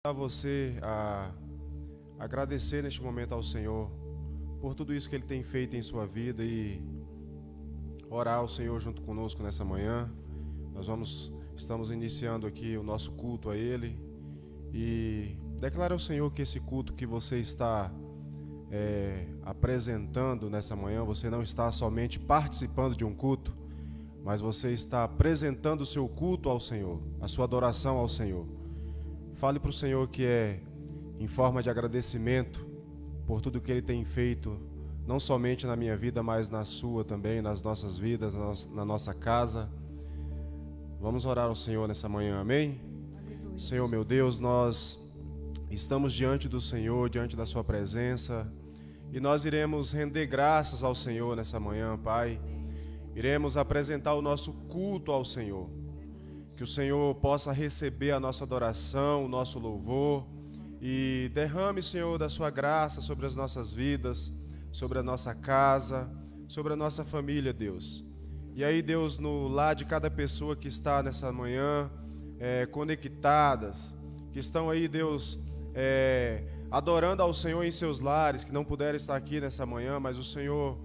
A você a agradecer neste momento ao Senhor por tudo isso que Ele tem feito em sua vida e orar ao Senhor junto conosco nessa manhã. Estamos iniciando aqui o nosso culto a Ele e declara ao Senhor que esse culto que você está apresentando nessa manhã, você não está somente participando de um culto, mas você está apresentando o seu culto ao Senhor, a sua adoração ao Senhor. Fale para o Senhor que é em forma de agradecimento por tudo que Ele tem feito, não somente na minha vida, mas na sua também, nas nossas vidas, na nossa casa. Vamos orar ao Senhor nessa manhã, amém? Aleluia. Senhor meu Deus, nós estamos diante do Senhor, diante da sua presença, e nós iremos render graças ao Senhor nessa manhã, Pai. Iremos apresentar o nosso culto ao Senhor. Que o Senhor possa receber a nossa adoração, o nosso louvor, e derrame, Senhor, da sua graça sobre as nossas vidas, sobre a nossa casa, sobre a nossa família, Deus. E aí, Deus, no lar de cada pessoa que está nessa manhã, conectadas, que estão aí, Deus, adorando ao Senhor em seus lares, que não puderam estar aqui nessa manhã, mas o Senhor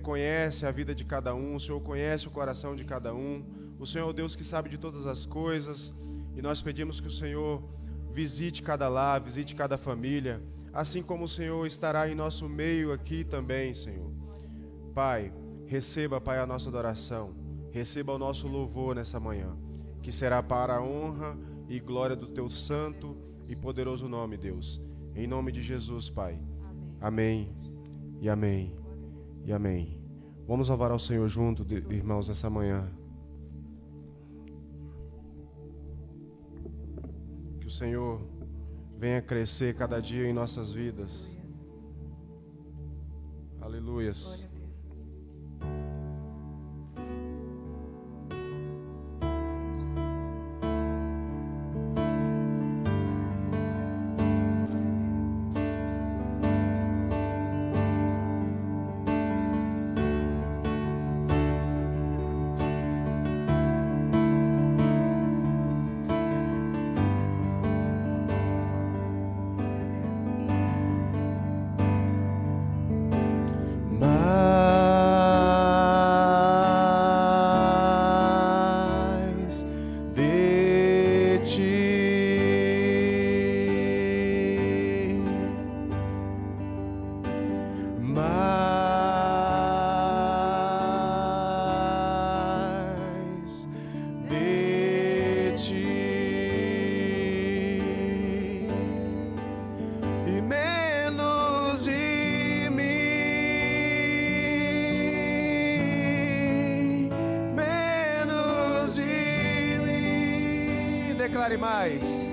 conhece a vida de cada um, o Senhor conhece o coração de cada um. O Senhor é o Deus que sabe de todas as coisas, e nós pedimos que o Senhor visite cada lar, visite cada família, assim como o Senhor estará em nosso meio aqui também, Senhor. Pai, receba, Pai, a nossa adoração, receba o nosso louvor nessa manhã, que será para a honra e glória do Teu santo e poderoso nome, Deus. Em nome de Jesus, Pai. Amém. E amém. E amém. Vamos louvar ao Senhor junto, irmãos, nessa manhã. Que o Senhor venha crescer cada dia em nossas vidas. Aleluias. Declare mais.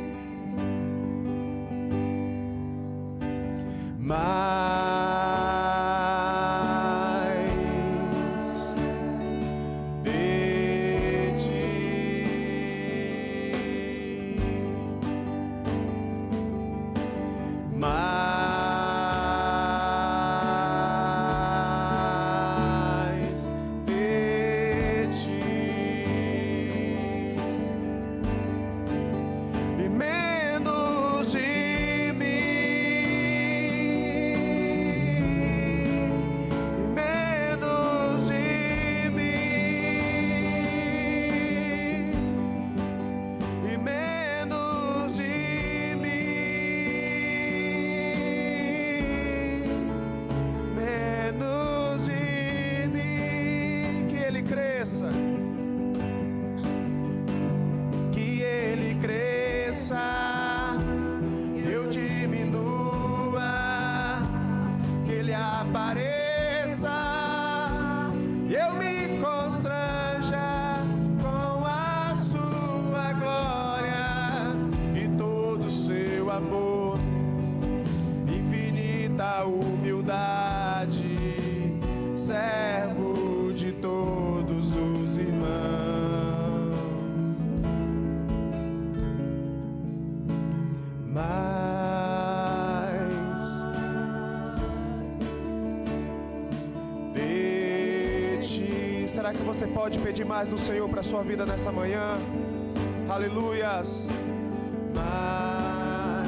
Será que você pode pedir mais do Senhor para a sua vida nessa manhã? Aleluias. Mais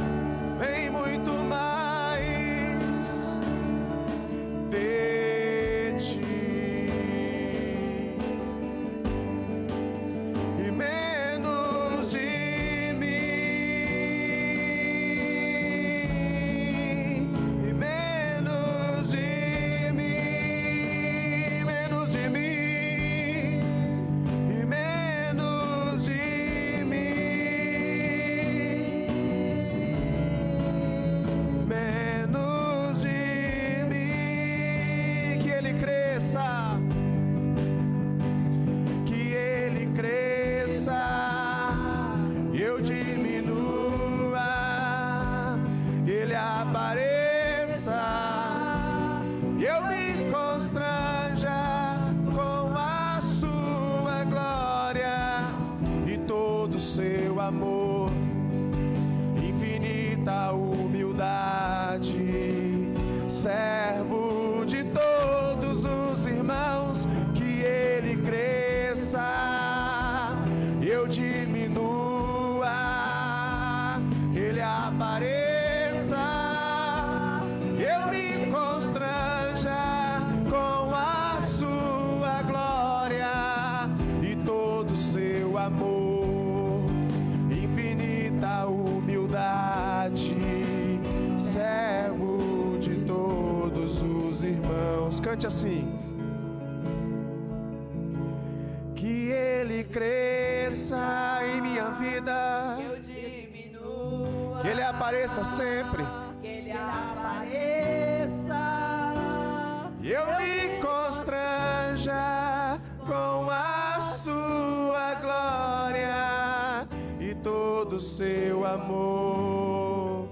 amor, infinita humildade, servo de todos os irmãos, que ele cresça, eu diminua, ele apareça, eu me constranja com a sua glória e todo seu amor, infinita humildade, servo de todos os irmãos. Cante assim: que ele cresça em minha vida, eu diminua, que ele apareça sempre, que ele apareça, eu me constranja com a sua glória e todo seu amor,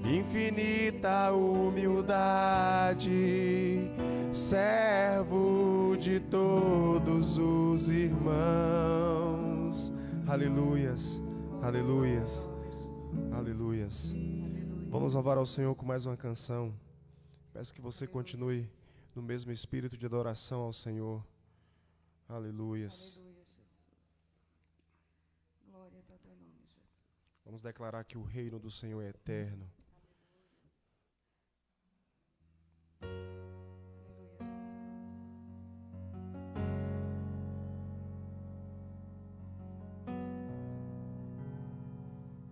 infinita humildade, servo de todos os irmãos. Aleluias, aleluias, aleluias. Vamos louvar ao Senhor com mais uma canção. Peço que você continue no mesmo espírito de adoração ao Senhor. Aleluias. Aleluia, Jesus. Glórias ao teu nome, Jesus. Vamos declarar que o reino do Senhor é eterno. Aleluia, Jesus.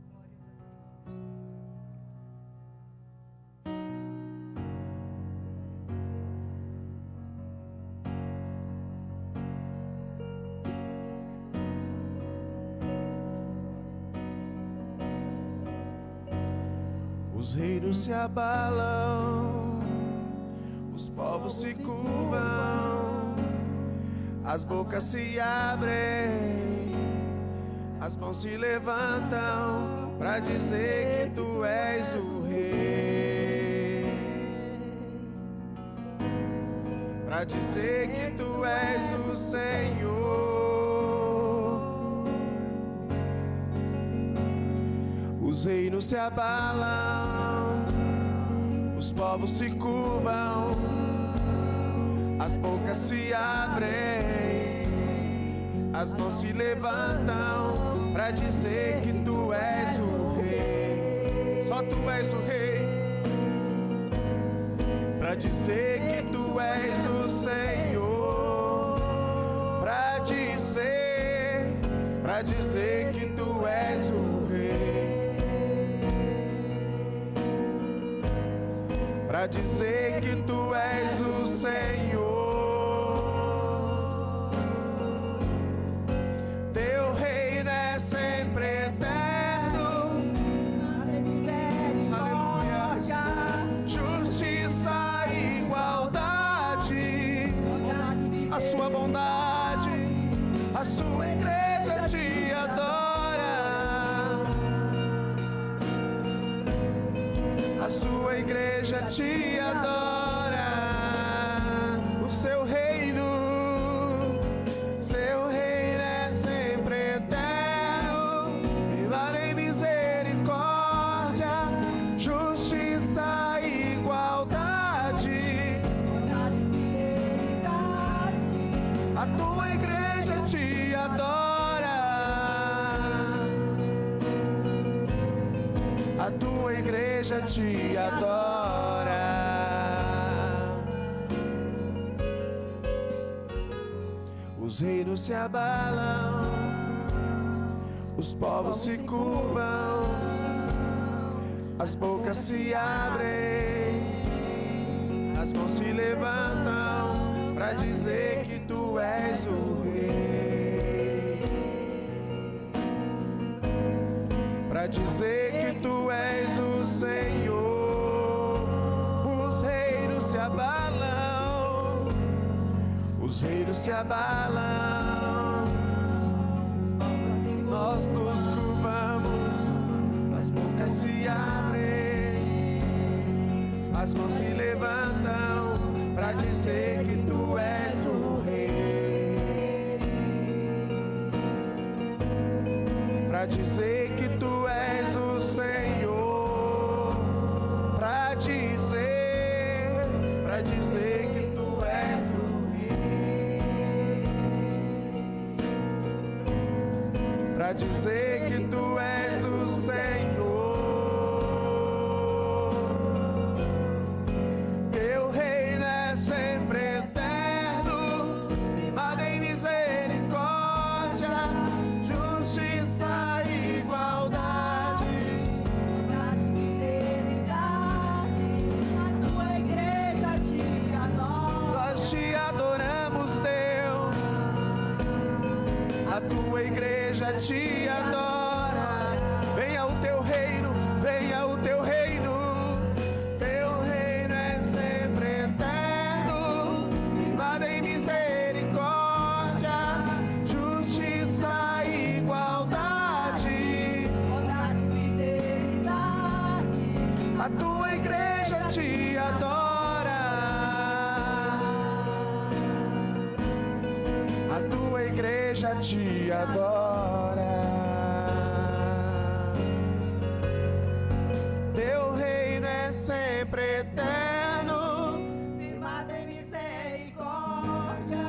Glórias ao teu nome, Os reinos se abalam, os povos se curvam, as bocas se abrem, as mãos se levantam para dizer que tu és o rei, para dizer que tu és o Senhor. Os reinos se abalam, os povos se curvam, as bocas se abrem, as mãos se levantam para dizer que tu és o rei. Só tu és o rei, para dizer que tu és o Senhor, para dizer que tu és o rei, para dizer que tu és o Senhor. Teu reino é sempre eterno. Aleluia. Justiça e igualdade, a sua bondade, a sua igreja te adora. A sua igreja te adora. O seu reino é sempre eterno. Viva em misericórdia, justiça e igualdade. A tua igreja te adora. A tua igreja te adora. Os reinos se abalam, os povos se curvam, as bocas se abrem, as mãos se levantam para dizer que tu és o rei, para dizer que tu és o Senhor. Os reinos se abalam, os reinos se abalam, nós nos curvamos, as bocas se abrem, as mãos se levantam para dizer que tu és o rei, para dizer que dizer que tu és o Rei, pra dizer que tu és o Senhor. Teu reino é sempre eterno, firmado em misericórdia, justiça e igualdade. Na fidelidade, a tua igreja te adora. Nós te adoramos, Deus. A tua igreja te adora. Venha o teu reino, venha o teu reino. Teu reino é sempre eterno, firmado em misericórdia, justiça e igualdade. Bondade e fidelidade, A tua igreja te adora. A tua igreja te adora. Teu reino é sempre eterno, firmada em misericórdia,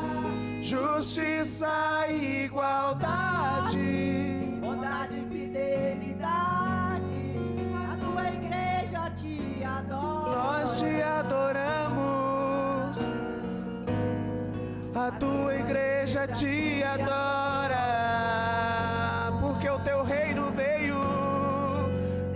justiça e igualdade. bondade e fidelidade, a tua igreja te adora. Nós te adoramos. A tua igreja te adora, porque o teu reino veio.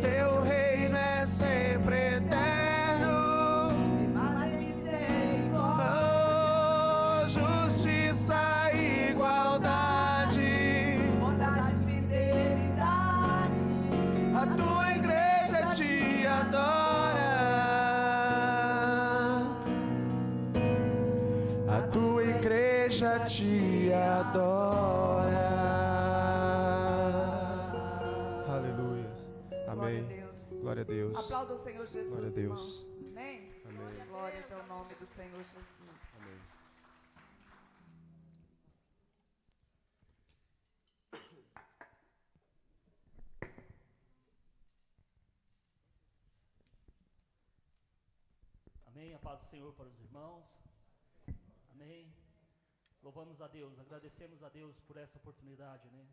Teu reino é sempre eterno. Firmada em misericórdia, Oh, justiça e igualdade. bondade e fidelidade, A tua igreja te adora. A tua igreja te adora. Aleluia. Glória a Amém. Deus. Glória a Deus. Aplauda o Senhor Jesus, Glória a Deus. irmãos. Amém? Amém. Glórias ao nome do Senhor Jesus. Amém. Amém. A paz do Senhor para os irmãos. Amém. Louvamos a Deus, agradecemos a Deus por esta oportunidade, né?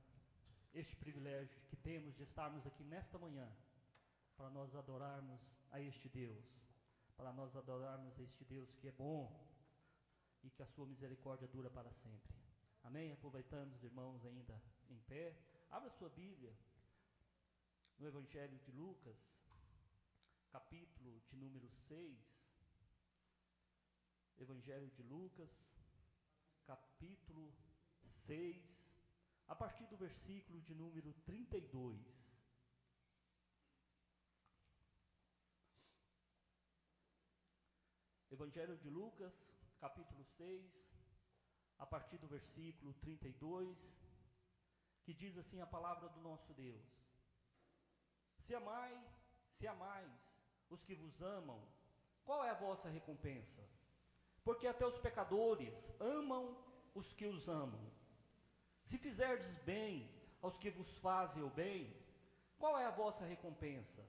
Este privilégio que temos de estarmos aqui nesta manhã, para nós adorarmos a este Deus, para nós adorarmos a este Deus que é bom e que a sua misericórdia dura para sempre. Amém. Aproveitando os irmãos ainda em pé, abra sua Bíblia no Evangelho de Lucas, capítulo de número 6. Evangelho de Lucas, capítulo 6, a partir do versículo de número 32. Evangelho de Lucas, capítulo 6, a partir do versículo 32, que diz assim a palavra do nosso Deus: Se amais os que vos amam, qual é a vossa recompensa? Porque até os pecadores amam os que os amam. Se fizerdes bem aos que vos fazem o bem, qual é a vossa recompensa?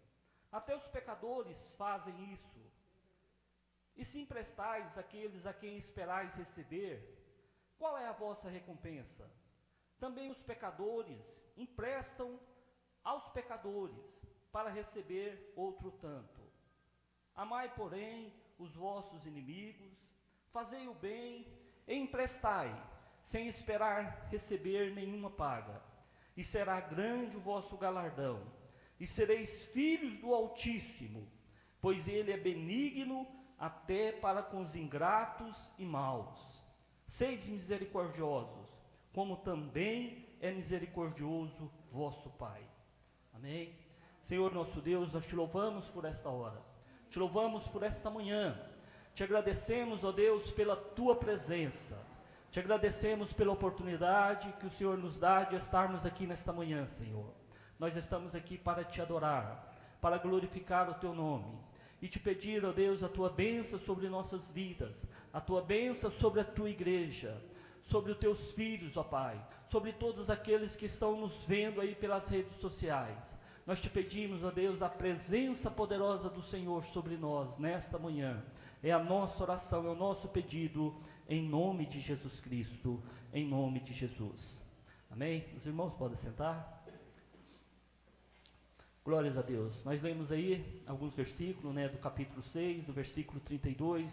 Até os pecadores fazem isso. E se emprestais àqueles a quem esperais receber, qual é a vossa recompensa? Também os pecadores emprestam aos pecadores para receber outro tanto. Amai, porém, os vossos inimigos, fazei o bem e emprestai, sem esperar receber nenhuma paga. E será grande o vosso galardão, e sereis filhos do Altíssimo, pois ele é benigno até para com os ingratos e maus. Sede misericordiosos, como também é misericordioso vosso Pai. Amém? Senhor nosso Deus, nós te louvamos por esta hora, te louvamos por esta manhã, te agradecemos, ó Deus, pela tua presença, te agradecemos pela oportunidade que o Senhor nos dá de estarmos aqui nesta manhã, Senhor. Nós estamos aqui para te adorar, para glorificar o teu nome e te pedir, ó Deus, a tua bênção sobre nossas vidas, a tua bênção sobre a tua igreja, sobre os teus filhos, ó Pai, sobre todos aqueles que estão nos vendo aí pelas redes sociais. nós te pedimos, ó Deus, a presença poderosa do Senhor sobre nós nesta manhã. É a nossa oração, é o nosso pedido, em nome de Jesus Cristo, em nome de Jesus. Amém? Os irmãos podem sentar. Glórias a Deus. Nós lemos aí alguns versículos, do capítulo 6, do versículo 32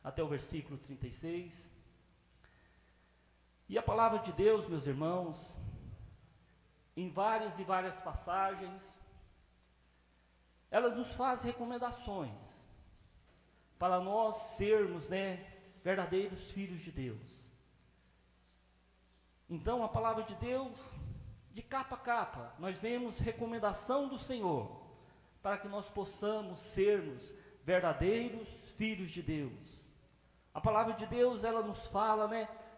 até o versículo 36. E a palavra de Deus, meus irmãos, em várias e várias passagens, ela nos faz recomendações para nós sermos, verdadeiros filhos de Deus. Então, a palavra de Deus, de capa a capa, nós vemos recomendação do Senhor para que nós possamos sermos verdadeiros filhos de Deus. A palavra de Deus, ela nos fala,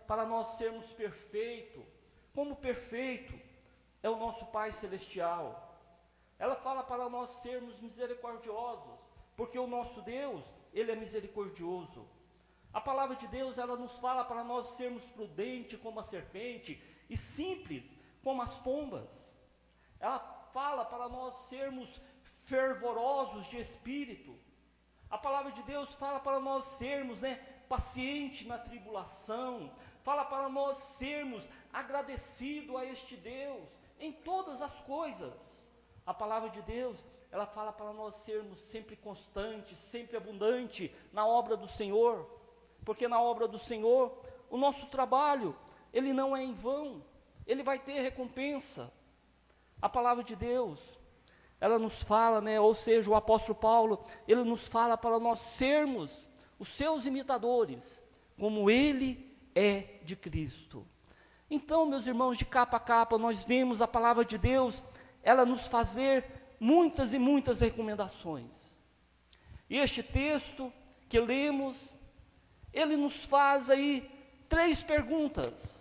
para nós sermos perfeitos, como perfeito é o nosso Pai Celestial. Ela fala para nós sermos misericordiosos, porque o nosso Deus, Ele é misericordioso. A palavra de Deus, ela nos fala para nós sermos prudentes como a serpente e simples como as pombas. Ela fala para nós sermos fervorosos de espírito. A palavra de Deus fala para nós sermos, pacientes na tribulação. Fala para nós sermos agradecidos a este Deus em todas as coisas. A palavra de Deus, ela fala para nós sermos sempre constantes, sempre abundantes na obra do Senhor, porque na obra do Senhor, o nosso trabalho, ele não é em vão, ele vai ter recompensa. A palavra de Deus, ela nos fala, ou seja, o apóstolo Paulo, ele nos fala para nós sermos os seus imitadores, como ele é de Cristo. Então, meus irmãos, de capa a capa, nós vemos a palavra de Deus, ela nos fazer muitas e muitas recomendações. E este texto que lemos, ele nos faz aí 3 perguntas.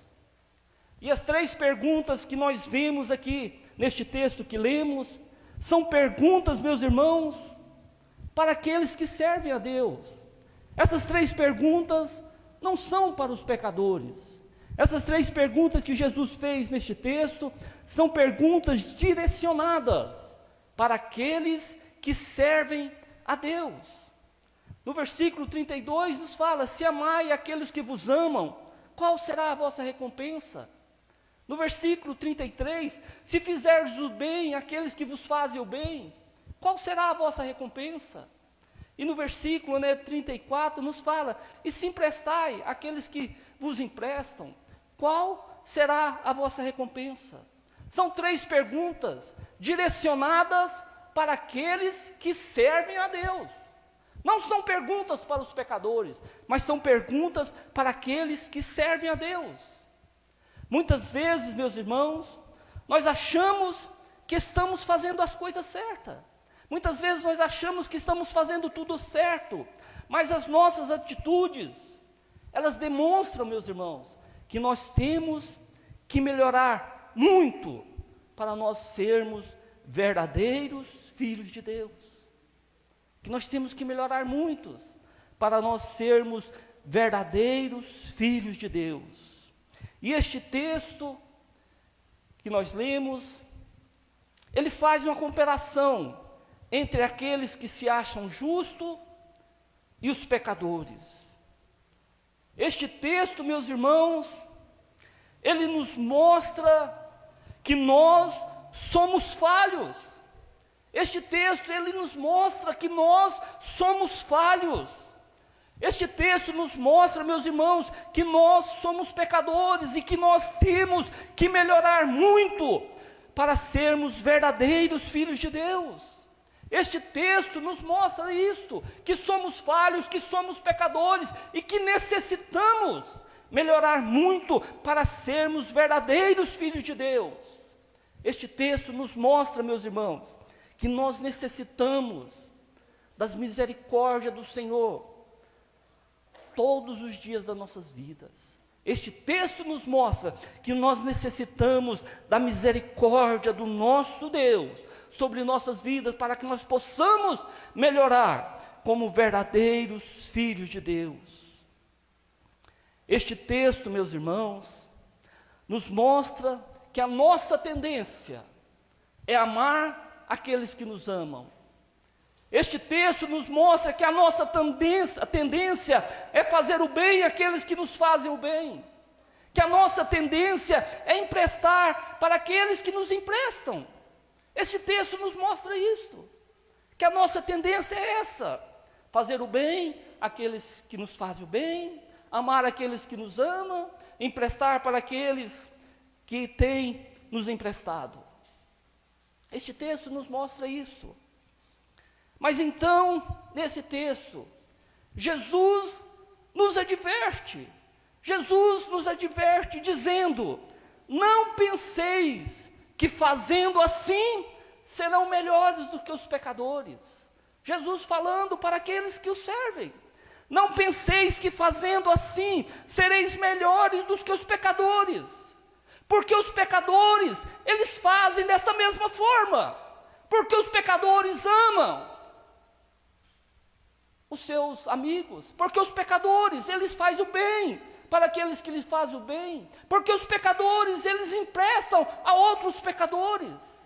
E as 3 perguntas que nós vemos aqui, neste texto que lemos, são perguntas, meus irmãos, para aqueles que servem a Deus. Essas 3 perguntas não são para os pecadores. Essas 3 perguntas que Jesus fez neste texto, são perguntas direcionadas para aqueles que servem a Deus. No versículo 32 nos fala: se amai aqueles que vos amam, qual será a vossa recompensa? No versículo 33, se fizerdes o bem àqueles que vos fazem o bem, qual será a vossa recompensa? E no versículo 34 nos fala: e se emprestai àqueles que vos emprestam, qual será a vossa recompensa? São 3 perguntas direcionadas para aqueles que servem a Deus. Não são perguntas para os pecadores, mas são perguntas para aqueles que servem a Deus. Muitas vezes, meus irmãos, nós achamos que estamos fazendo as coisas certas. Muitas vezes nós achamos que estamos fazendo tudo certo, mas as nossas atitudes, elas demonstram, meus irmãos, que nós temos que melhorar muito para nós sermos verdadeiros filhos de Deus. Que nós temos que melhorar muito para nós sermos verdadeiros filhos de Deus. E este texto que nós lemos, ele faz uma comparação entre aqueles que se acham justos e os pecadores. Este texto, meus irmãos, ele nos mostra que nós somos falhos. Este texto, ele nos mostra que nós somos falhos. Este texto nos mostra, meus irmãos, que nós somos pecadores e que nós temos que melhorar muito para sermos verdadeiros filhos de Deus. Este texto nos mostra isso, que somos falhos, que somos pecadores e que necessitamos melhorar muito para sermos verdadeiros filhos de Deus. Este texto nos mostra, meus irmãos, que nós necessitamos das misericórdias do Senhor todos os dias das nossas vidas. Este texto nos mostra que nós necessitamos da misericórdia do nosso Deus sobre nossas vidas, para que nós possamos melhorar como verdadeiros filhos de Deus. Este texto, meus irmãos, nos mostra que a nossa tendência é amar aqueles que nos amam. Este texto nos mostra que a nossa tendência é fazer o bem àqueles que nos fazem o bem. Que a nossa tendência é emprestar para aqueles que nos emprestam. Esse texto nos mostra isso. Que a nossa tendência é essa: fazer o bem àqueles que nos fazem o bem, amar aqueles que nos amam, emprestar para aqueles que têm nos emprestado. Este texto nos mostra isso. Mas então, nesse texto, Jesus nos adverte. Jesus nos adverte dizendo: não penseis que fazendo assim serão melhores do que os pecadores. Jesus falando para aqueles que o servem: não penseis que fazendo assim sereis melhores do que os pecadores, porque os pecadores, eles fazem dessa mesma forma, porque os pecadores amam os seus amigos, porque os pecadores, eles fazem o bem para aqueles que lhes fazem o bem, porque os pecadores, eles emprestam a outros pecadores.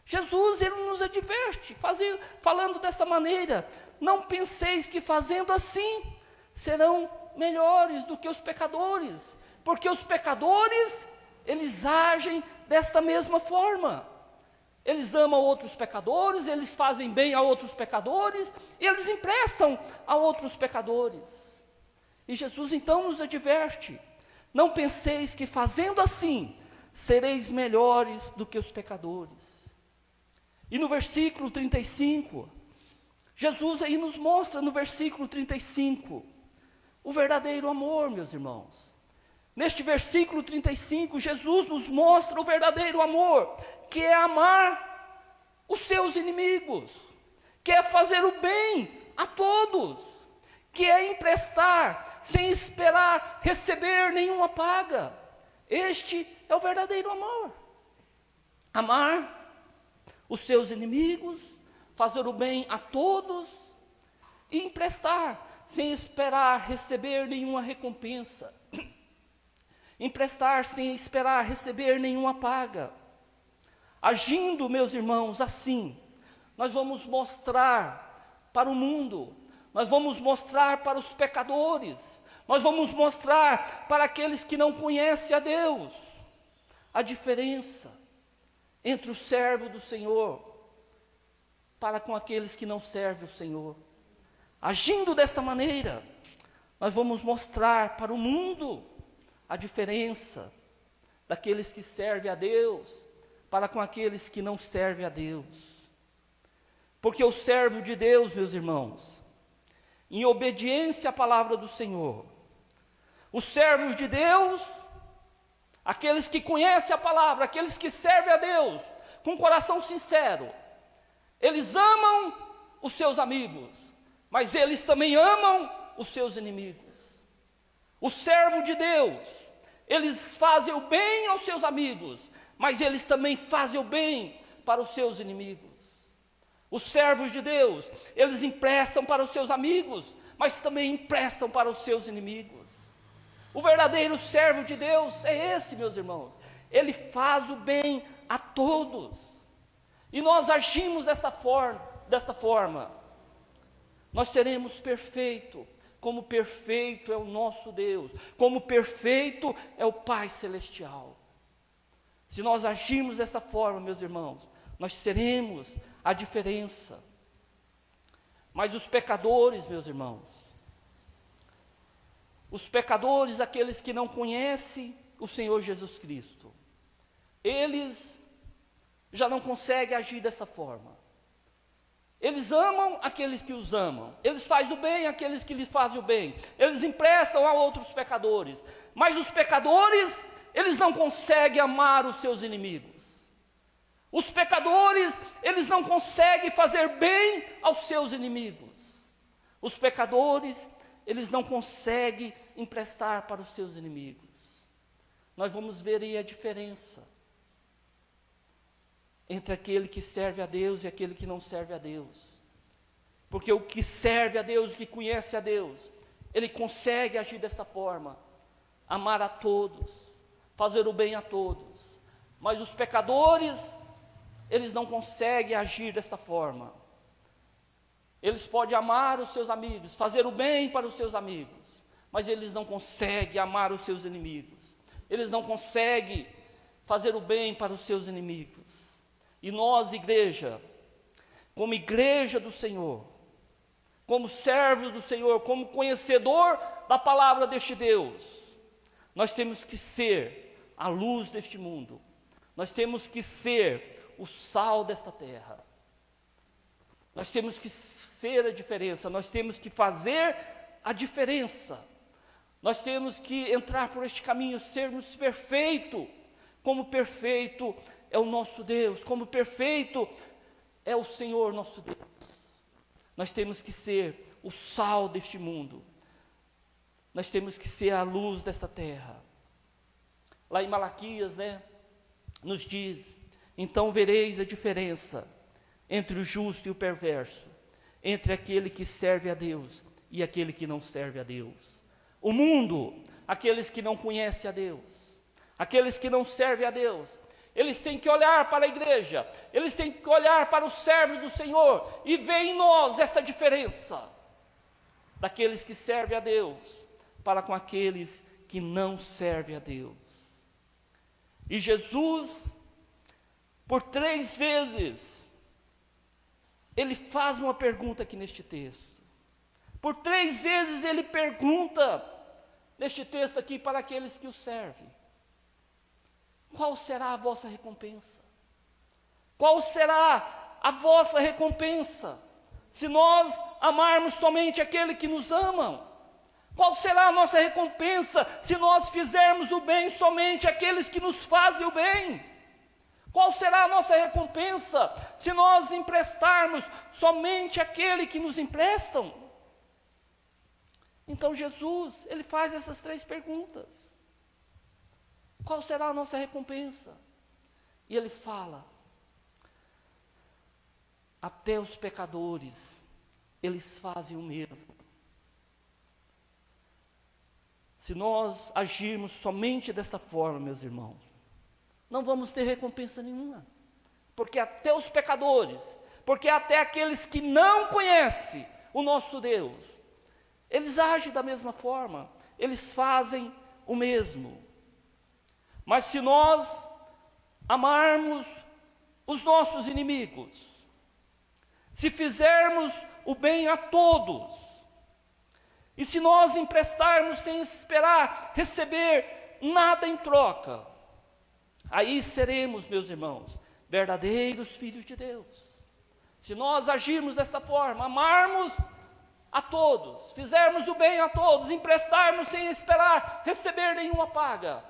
Jesus, ele nos adverte, falando dessa maneira: não penseis que fazendo assim serão melhores do que os pecadores, porque os pecadores, eles agem desta mesma forma. Eles amam outros pecadores, eles fazem bem a outros pecadores, e eles emprestam a outros pecadores. E Jesus então nos adverte: não penseis que fazendo assim sereis melhores do que os pecadores. E no versículo 35, Jesus aí nos mostra, no versículo 35, o verdadeiro amor, meus irmãos. Neste versículo 35, Jesus nos mostra o verdadeiro amor, que é amar os seus inimigos, que é fazer o bem a todos, que é emprestar sem esperar receber nenhuma paga. Este é o verdadeiro amor. Amar os seus inimigos, fazer o bem a todos e emprestar sem esperar receber nenhuma recompensa. Emprestar sem esperar receber nenhuma paga. Agindo, meus irmãos, assim, nós vamos mostrar para o mundo, nós vamos mostrar para os pecadores, nós vamos mostrar para aqueles que não conhecem a Deus, a diferença entre o servo do Senhor para com aqueles que não servem o Senhor. Agindo dessa maneira, nós vamos mostrar para o mundo a diferença daqueles que servem a Deus para com aqueles que não servem a Deus. Porque o servo de Deus, meus irmãos, em obediência à palavra do Senhor, os servos de Deus, aqueles que conhecem a palavra, aqueles que servem a Deus com coração sincero, eles amam os seus amigos, mas eles também amam os seus inimigos. O servo de Deus, eles fazem o bem aos seus amigos, mas eles também fazem o bem para os seus inimigos. Os servos de Deus, eles emprestam para os seus amigos, mas também emprestam para os seus inimigos. O verdadeiro servo de Deus é esse, meus irmãos. Ele faz o bem a todos. E nós agimos desta forma. Nós seremos perfeitos, como perfeito é o nosso Deus, como perfeito é o Pai Celestial. Se nós agirmos dessa forma, meus irmãos, nós seremos a diferença. Mas os pecadores, meus irmãos, os pecadores, aqueles que não conhecem o Senhor Jesus Cristo, eles já não conseguem agir dessa forma. Eles amam aqueles que os amam, eles fazem o bem àqueles que lhes fazem o bem, eles emprestam a outros pecadores, mas os pecadores, eles não conseguem amar os seus inimigos. Os pecadores, eles não conseguem fazer bem aos seus inimigos. Os pecadores, eles não conseguem emprestar para os seus inimigos. Nós vamos ver aí a diferença entre aquele que serve a Deus e aquele que não serve a Deus. Porque o que serve a Deus, o que conhece a Deus, ele consegue agir dessa forma, amar a todos, fazer o bem a todos. Mas os pecadores, eles não conseguem agir desta forma. Eles podem amar os seus amigos, fazer o bem para os seus amigos, mas eles não conseguem amar os seus inimigos. Eles não conseguem fazer o bem para os seus inimigos. E nós, igreja, como igreja do Senhor, como servos do Senhor, como conhecedor da palavra deste Deus, nós temos que ser a luz deste mundo. Nós temos que ser o sal desta terra. Nós temos que ser a diferença, nós temos que fazer a diferença. Nós temos que entrar por este caminho, sermos perfeitos, como perfeito é o nosso Deus, como perfeito é o Senhor nosso Deus. Nós temos que ser o sal deste mundo. Nós temos que ser a luz dessa terra. Lá em Malaquias, nos diz: então vereis a diferença entre o justo e o perverso, entre aquele que serve a Deus e aquele que não serve a Deus. O mundo, aqueles que não conhecem a Deus, aqueles que não servem a Deus, eles têm que olhar para a igreja, eles têm que olhar para os servos do Senhor e ver em nós essa diferença daqueles que servem a Deus para com aqueles que não servem a Deus. E Jesus, por 3 vezes, ele faz uma pergunta aqui neste texto. Por 3 vezes ele pergunta neste texto aqui para aqueles que o servem: qual será a vossa recompensa? Qual será a vossa recompensa se nós amarmos somente aquele que nos ama? Qual será a nossa recompensa se nós fizermos o bem somente àqueles que nos fazem o bem? Qual será a nossa recompensa se nós emprestarmos somente àquele que nos emprestam? Então Jesus, ele faz essas 3 perguntas. Qual será a nossa recompensa? E ele fala: até os pecadores, eles fazem o mesmo. Se nós agirmos somente desta forma, meus irmãos, não vamos ter recompensa nenhuma. Porque até os pecadores, porque até aqueles que não conhecem o nosso Deus, eles agem da mesma forma, eles fazem o mesmo. Mas se nós amarmos os nossos inimigos, se fizermos o bem a todos, e se nós emprestarmos sem esperar receber nada em troca, aí seremos, meus irmãos, verdadeiros filhos de Deus. Se nós agirmos dessa forma, amarmos a todos, fizermos o bem a todos, emprestarmos sem esperar receber nenhuma paga,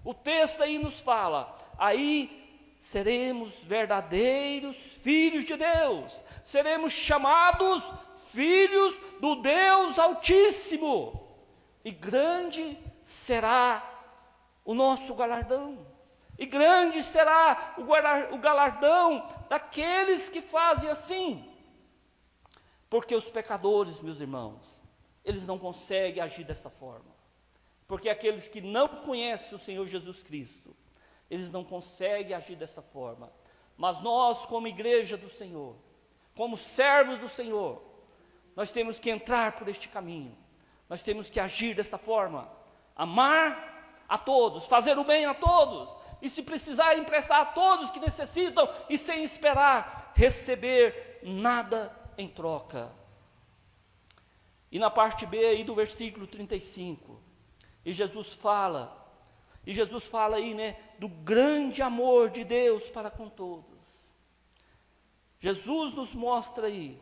o texto aí nos fala: aí seremos verdadeiros filhos de Deus, seremos chamados filhos do Deus Altíssimo, e grande será o nosso galardão, e grande será o galardão daqueles que fazem assim. Porque os pecadores, meus irmãos, eles não conseguem agir dessa forma. Porque aqueles que não conhecem o Senhor Jesus Cristo, eles não conseguem agir dessa forma. Mas nós, como igreja do Senhor, como servos do Senhor, nós temos que entrar por este caminho. Nós temos que agir desta forma, amar a todos, fazer o bem a todos, e se precisar emprestar a todos que necessitam, e sem esperar receber nada em troca. E na parte B aí do versículo 35, e Jesus fala aí, do grande amor de Deus para com todos. Jesus nos mostra aí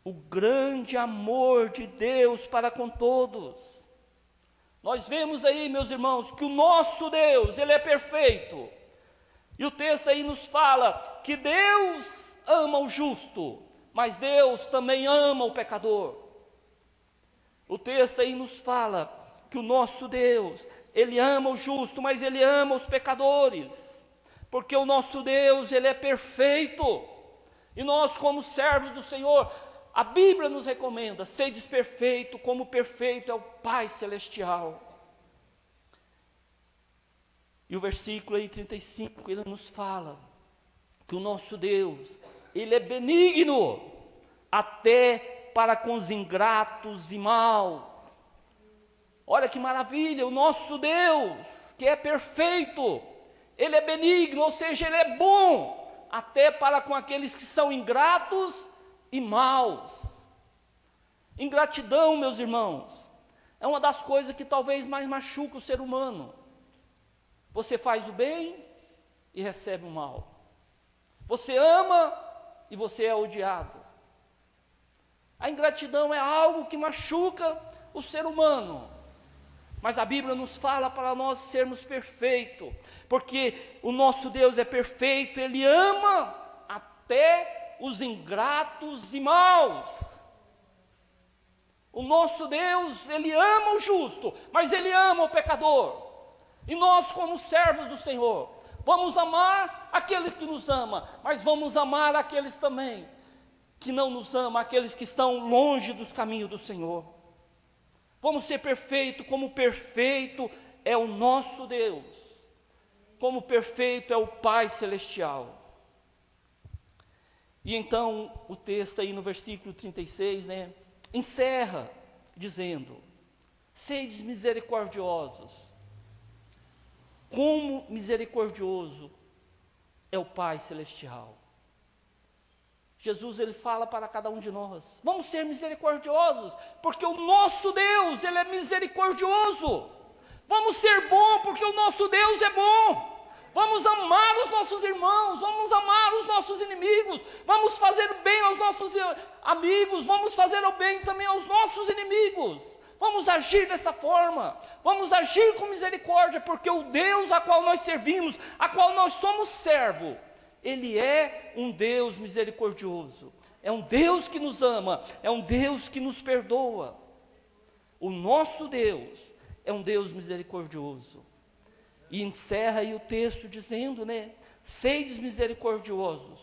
o grande amor de Deus para com todos. Nós vemos aí, meus irmãos, que o nosso Deus, Ele é perfeito. E o texto aí nos fala que Deus ama o justo, mas Deus também ama o pecador. O texto aí nos fala que o nosso Deus, Ele ama o justo, mas Ele ama os pecadores. Porque o nosso Deus, Ele é perfeito. E nós, como servos do Senhor, a Bíblia nos recomenda: sedes perfeito, como perfeito é o Pai Celestial. E o versículo aí 35, ele nos fala que o nosso Deus, Ele é benigno até para com os ingratos e maus. Olha que maravilha, o nosso Deus, que é perfeito, Ele é benigno, ou seja, Ele é bom, até para com aqueles que são ingratos e maus. Ingratidão, meus irmãos, é uma das coisas que talvez mais machuca o ser humano. Você faz o bem e recebe o mal. Você ama e você é odiado. A ingratidão é algo que machuca o ser humano. Mas a Bíblia nos fala para nós sermos perfeitos, porque o nosso Deus é perfeito, Ele ama até os ingratos e maus. O nosso Deus, Ele ama o justo, mas Ele ama o pecador. E nós, como servos do Senhor, vamos amar aquele que nos ama, mas vamos amar aqueles também que não nos amam, aqueles que estão longe dos caminhos do Senhor. Vamos ser perfeitos, como perfeito é o nosso Deus, como perfeito é o Pai Celestial. E então, o texto aí no versículo 36, encerra dizendo: sede misericordiosos, como misericordioso é o Pai Celestial. Jesus, Ele fala para cada um de nós, vamos ser misericordiosos, porque o nosso Deus, Ele é misericordioso. Vamos ser bom, porque o nosso Deus é bom. Vamos amar os nossos irmãos, vamos amar os nossos inimigos, vamos fazer o bem aos nossos amigos, vamos fazer o bem também aos nossos inimigos. Vamos agir dessa forma, vamos agir com misericórdia, porque o Deus a qual nós servimos, a qual nós somos servo, Ele é um Deus misericordioso, é um Deus que nos ama, é um Deus que nos perdoa. O nosso Deus é um Deus misericordioso. E encerra aí o texto dizendo, sedes misericordiosos,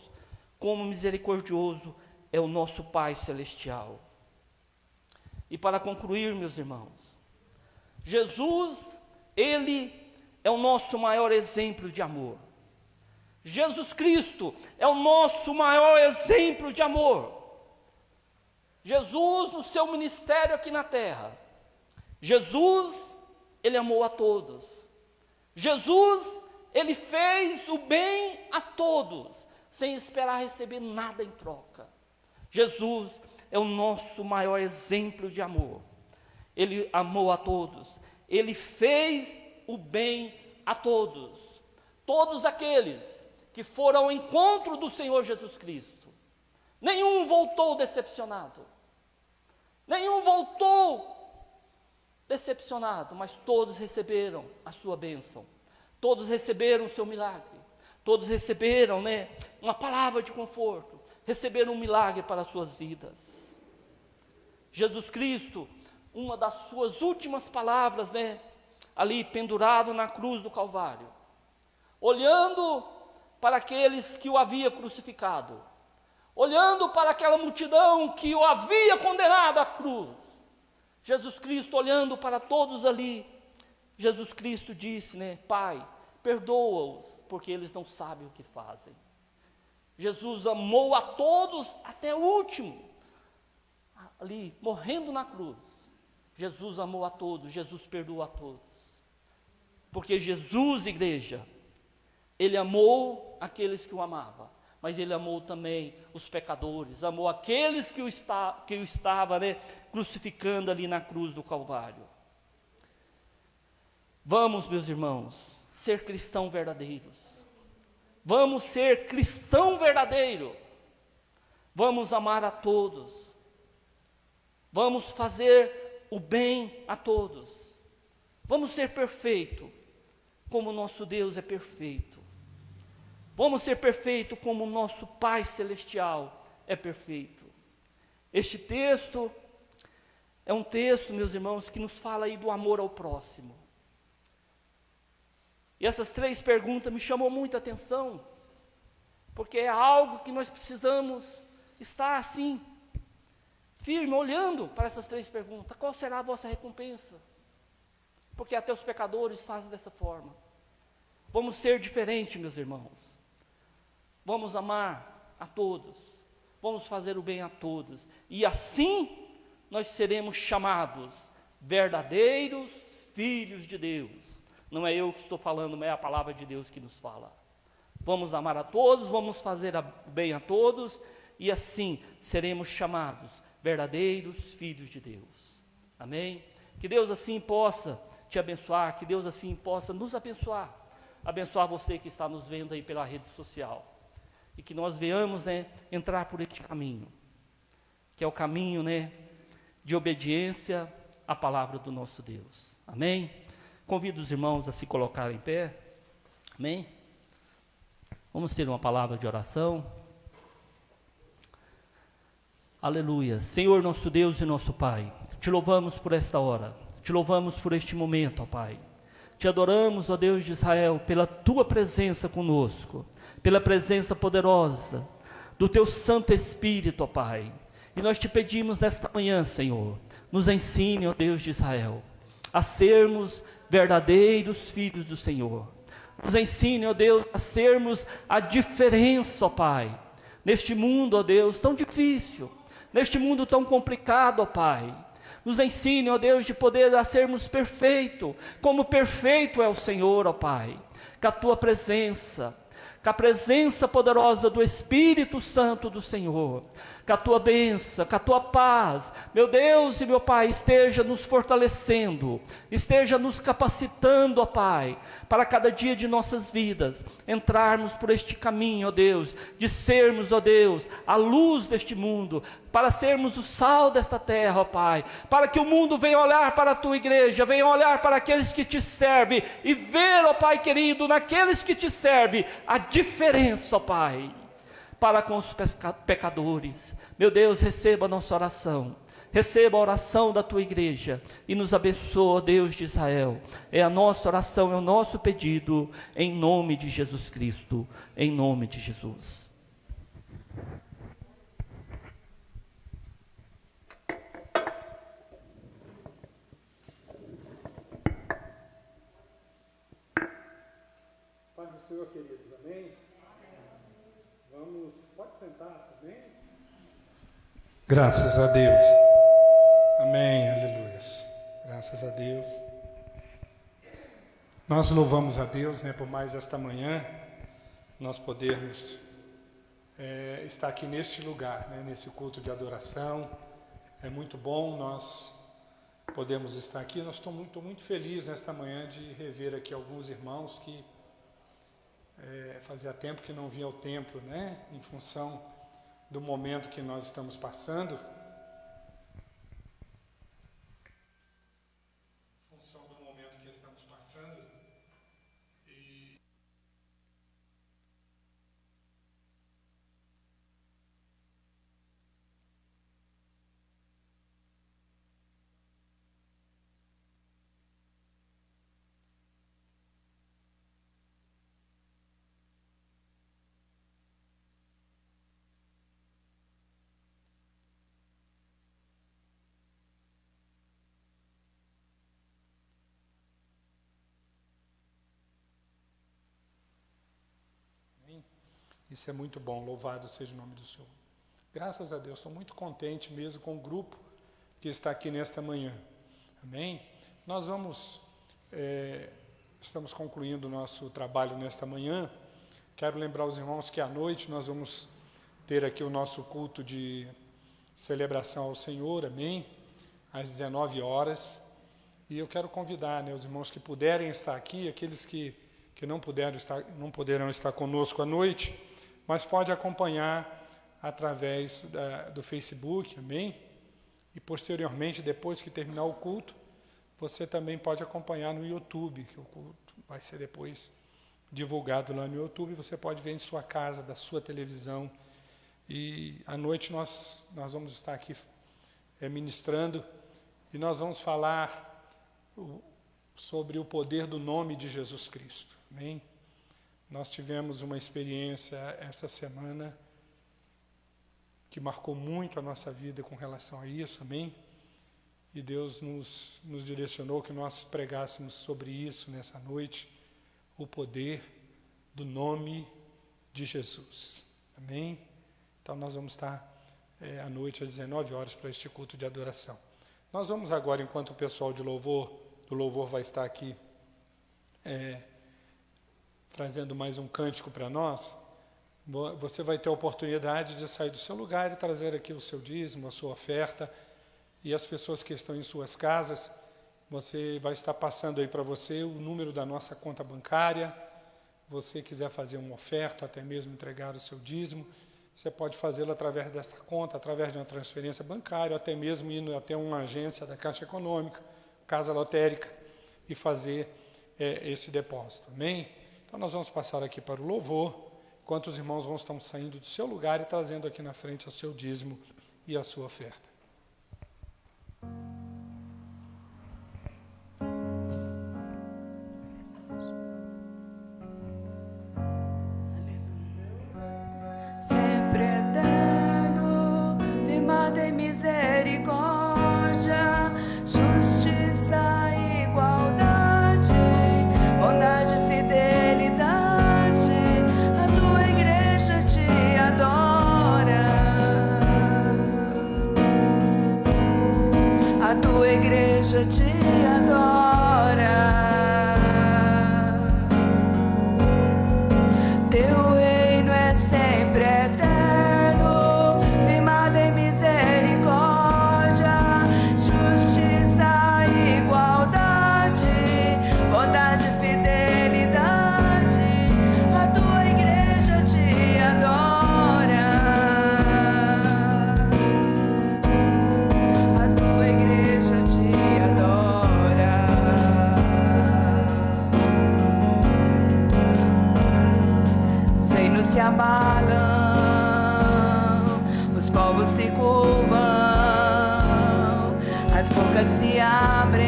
como misericordioso é o nosso Pai Celestial. E para concluir, meus irmãos, Jesus, Ele é o nosso maior exemplo de amor. Jesus Cristo é o nosso maior exemplo de amor. Jesus, no seu ministério aqui na terra, Jesus, Ele amou a todos. Jesus, Ele fez o bem a todos, sem esperar receber nada em troca. Jesus é o nosso maior exemplo de amor. Ele amou a todos, Ele fez o bem a todos. Todos aqueles que foram ao encontro do Senhor Jesus Cristo, nenhum voltou decepcionado, nenhum voltou decepcionado, mas todos receberam a sua bênção, todos receberam o seu milagre, todos receberam, uma palavra de conforto, receberam um milagre para as suas vidas. Jesus Cristo, uma das suas últimas palavras, ali pendurado na cruz do Calvário, olhando para aqueles que o havia crucificado, olhando para aquela multidão que o havia condenado à cruz, Jesus Cristo olhando para todos ali, Jesus Cristo disse, Pai, perdoa-os, porque eles não sabem o que fazem. Jesus amou a todos até o último, ali, morrendo na cruz. Jesus amou a todos, Jesus perdoa a todos. Porque Jesus, igreja, Ele amou aqueles que o amavam, mas Ele amou também os pecadores, amou aqueles que o estavam crucificando ali na cruz do Calvário. Vamos, meus irmãos, ser cristãos verdadeiros. Vamos ser cristão verdadeiro. Vamos amar a todos. Vamos fazer o bem a todos. Vamos ser perfeito, como o nosso Deus é perfeito. Vamos ser perfeito como o nosso Pai Celestial é perfeito. Este texto é um texto, meus irmãos, que nos fala aí do amor ao próximo. E essas 3 perguntas me chamou muita atenção, porque é algo que nós precisamos estar assim, firme, olhando para essas 3 perguntas. Qual será a vossa recompensa? Porque até os pecadores fazem dessa forma. Vamos ser diferentes, meus irmãos. vamos amar a todos, vamos fazer o bem a todos, e assim nós seremos chamados verdadeiros filhos de Deus. Não é eu que estou falando, mas é a palavra de Deus que nos fala. Vamos amar a todos, vamos fazer o bem a todos, e assim seremos chamados verdadeiros filhos de Deus. Amém? Que Deus assim possa te abençoar, que Deus assim possa nos abençoar, abençoar você que está nos vendo aí pela rede social, e que nós venhamos, entrar por este caminho, que é o caminho, de obediência à palavra do nosso Deus. Amém? Convido os irmãos a se colocarem em pé. Amém? Vamos ter uma palavra de oração. Aleluia. Senhor nosso Deus e nosso Pai, te louvamos por esta hora, te louvamos por este momento, ó Pai. Te adoramos, ó Deus de Israel, pela tua presença conosco, pela presença poderosa do teu Santo Espírito, ó Pai. E nós te pedimos nesta manhã, Senhor, nos ensine, ó Deus de Israel, a sermos verdadeiros filhos do Senhor. Nos ensine, ó Deus, a sermos a diferença, ó Pai, neste mundo, ó Deus, tão difícil, neste mundo tão complicado, ó Pai. Nos ensine, ó Deus, de poder a sermos perfeitos, como perfeito é o Senhor, ó Pai, com a tua presença, com a presença poderosa do Espírito Santo do Senhor, com a tua bênção, com a tua paz, meu Deus e meu Pai, esteja nos fortalecendo, esteja nos capacitando, ó Pai, para cada dia de nossas vidas, entrarmos por este caminho, ó Deus, de sermos, ó Deus, a luz deste mundo, para sermos o sal desta terra, ó Pai, para que o mundo venha olhar para a tua igreja, venha olhar para aqueles que te servem, e ver, ó Pai querido, naqueles que te servem, a diferença, ó Pai, para com os pecadores. Meu Deus, receba a nossa oração, receba a oração da tua igreja, e nos abençoa, ó Deus de Israel. É a nossa oração, é o nosso pedido, em nome de Jesus Cristo, em nome de Jesus. Paz do Senhor, queridos, amém? Pode sentar, amém? Graças a Deus, amém, aleluia, graças a Deus. Nós louvamos a Deus, por mais esta manhã, nós podermos estar aqui neste lugar, nesse culto de adoração. É muito bom nós podemos estar aqui. Nós estou muito feliz nesta manhã de rever aqui alguns irmãos que fazia tempo que não vinha ao templo, em função do momento que nós estamos passando. Isso é muito bom, louvado seja o nome do Senhor. Graças a Deus, estou muito contente mesmo com o grupo que está aqui nesta manhã. Amém? Nós estamos concluindo o nosso trabalho nesta manhã. Quero lembrar os irmãos que à noite nós vamos ter aqui o nosso culto de celebração ao Senhor, amém? Às 19 horas. E eu quero convidar os irmãos que puderem estar aqui, aqueles que não poderão estar conosco à noite, mas pode acompanhar através do Facebook, amém? E posteriormente, depois que terminar o culto, você também pode acompanhar no YouTube, que o culto vai ser depois divulgado lá no YouTube, você pode ver em sua casa, da sua televisão. E à noite nós vamos estar aqui ministrando, e nós vamos falar sobre o poder do nome de Jesus Cristo, amém? Nós tivemos uma experiência essa semana que marcou muito a nossa vida com relação a isso, amém? E Deus nos direcionou que nós pregássemos sobre isso nessa noite, o poder do nome de Jesus. Amém? Então nós vamos estar à noite às 19 horas para este culto de adoração. Nós vamos agora, enquanto o pessoal do louvor vai estar aqui trazendo mais um cântico para nós, você vai ter a oportunidade de sair do seu lugar e trazer aqui o seu dízimo, a sua oferta, e as pessoas que estão em suas casas, você vai estar passando aí para você o número da nossa conta bancária. Você quiser fazer uma oferta, até mesmo entregar o seu dízimo, você pode fazê-lo através dessa conta, através de uma transferência bancária, ou até mesmo indo até uma agência da Caixa Econômica, Casa Lotérica, e fazer esse depósito. Amém? Então nós vamos passar aqui para o louvor, enquanto os irmãos vão estar saindo do seu lugar e trazendo aqui na frente o seu dízimo e a sua oferta. Sempre eterno, firmado em misericórdia, justiça e igualdade, bondade e fidelidade, a tua igreja te adora, a tua igreja te adora. Teu reino é sempre eterno, firmado em misericórdia, justiça e igualdade, bondade e fidelidade, a tua igreja te adora, a tua igreja te adora. Os reinos se abalam, os povos se curvam, as bocas se abrem,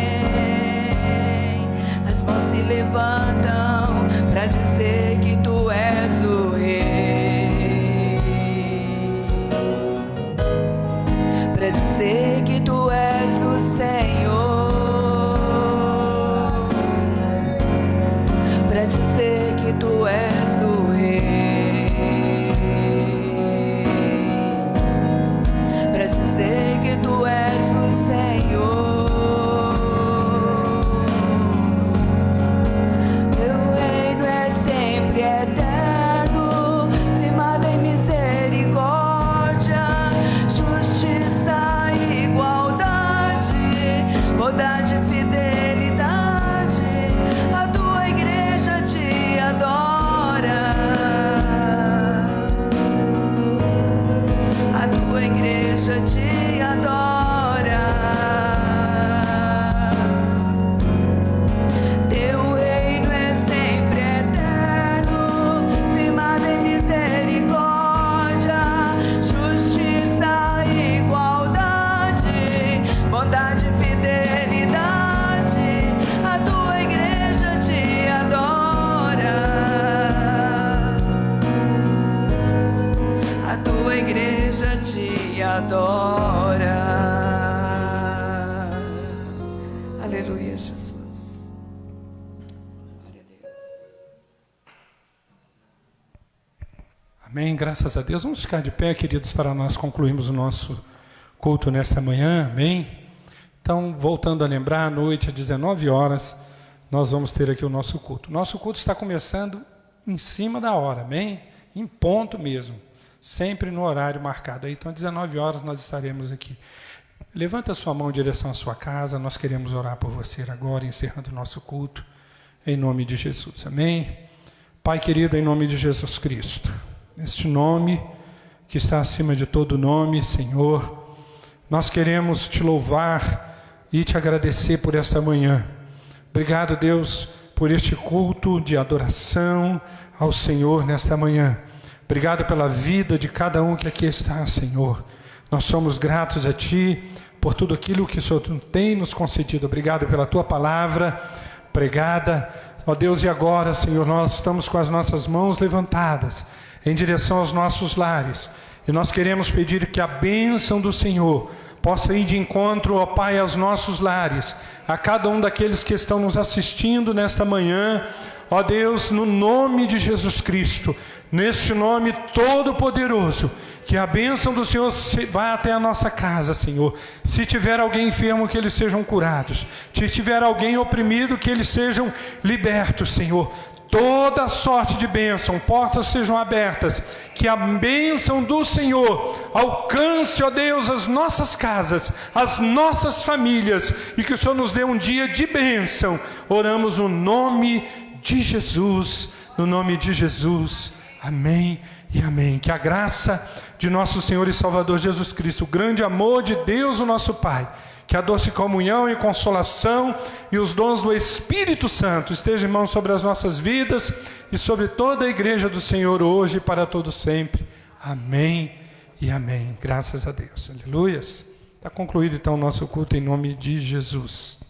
as mãos se levantam para dizer que tu és o rei, para dizer que tu és o Senhor, para dizer que tu és o rei, para dizer que tu és o Senhor. Teu reino é sempre eterno, firmado em misericórdia, justiça e igualdade, bondade e fidelidade, a tua igreja te adora, a tua igreja te adora. Teu reino é sempre eterno, firmado em misericórdia, justiça e igualdade, bondade e fidelidade, a tua igreja te adora, a tua igreja te adora. Aleluia, Jesus. Glória a Deus. Amém, graças a Deus. Vamos ficar de pé, queridos, para nós concluirmos o nosso culto nesta manhã. Amém? Então, voltando a lembrar, à noite, às 19 horas, nós vamos ter aqui o nosso culto. Nosso culto está começando em cima da hora, amém? Em ponto mesmo, sempre no horário marcado. Aí, então, às 19 horas nós estaremos aqui. Levanta a sua mão em direção à sua casa, nós queremos orar por você agora, encerrando o nosso culto, em nome de Jesus, amém? Pai querido, em nome de Jesus Cristo, este nome que está acima de todo nome, Senhor, nós queremos te louvar e te agradecer por esta manhã. Obrigado, Deus, por este culto de adoração ao Senhor nesta manhã. Obrigado pela vida de cada um que aqui está, Senhor. Nós somos gratos a Ti por tudo aquilo que o Senhor tem nos concedido. Obrigado pela Tua palavra pregada. Ó Deus, e agora, Senhor, nós estamos com as nossas mãos levantadas em direção aos nossos lares. E nós queremos pedir que a bênção do Senhor possa ir de encontro, ó Pai, aos nossos lares, a cada um daqueles que estão nos assistindo nesta manhã. Ó Deus, no nome de Jesus Cristo, neste nome todo-poderoso, que a bênção do Senhor vá até a nossa casa, Senhor. Se tiver alguém enfermo, que eles sejam curados. Se tiver alguém oprimido, que eles sejam libertos, Senhor. Toda sorte de bênção, portas sejam abertas, que a bênção do Senhor alcance, ó Deus, as nossas casas, as nossas famílias, e que o Senhor nos dê um dia de bênção. Oramos no nome de Jesus, no nome de Jesus, amém e amém. Que a graça de nosso Senhor e Salvador Jesus Cristo, o grande amor de Deus, o nosso Pai, que a doce comunhão e consolação e os dons do Espírito Santo estejam, irmãos, sobre as nossas vidas e sobre toda a igreja do Senhor hoje e para todo sempre. Amém e amém. Graças a Deus. Aleluias. Está concluído então o nosso culto em nome de Jesus.